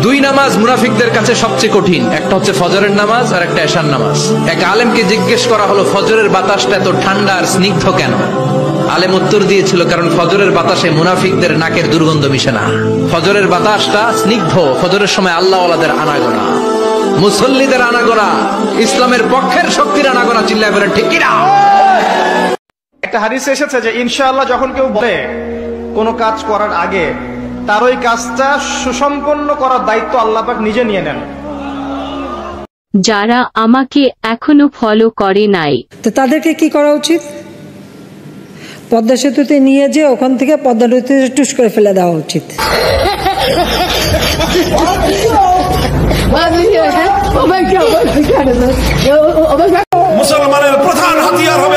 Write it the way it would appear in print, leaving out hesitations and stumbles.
দুই নামাজ মুনাফিকদের কাছে সবচেয়ে কঠিন, একটা হচ্ছে ফজরের নামাজ আর একটা এশার নামাজ। এক আলেমকে জিজ্ঞেস করা হলো ফজরের বাতাসটা এত ঠান্ডা আর স্নিগ্ধ কেন? আলেম উত্তর দিয়েছিল, কারণ ফজরের বাতাসে মুনাফিকদের নাকের দুর্গন্ধ মিশে না। ফজরের বাতাসটা স্নিগ্ধ, ফজরের সময় আল্লাহওয়ালাদের আনাগোনা, মুসল্লিদের আনাগোনা, ইসলামের পক্ষের শক্তির আনাগোনা। চিল্লায় বলেন ঠিক কিনা? একটা হাদিসে এসেছে যে ইনশাআল্লাহ যখন কেউ বলে কোনো কাজ করার আগে তার ওই কাজটা সুসম্পন্ন করার দায়িত্ব আল্লাহ পাক নিজে নিয়ে নেন। যারা আমাকে এখনো ফলো করে নাই, তো তাদেরকে কি করা উচিত? পদ্মা সেতুতে নিয়ে যে ওখান থেকে পদ্মা নদীতে টুস করে ফেলে দেওয়া উচিত। মুসলমানের প্রধান হাতিয়ার হবে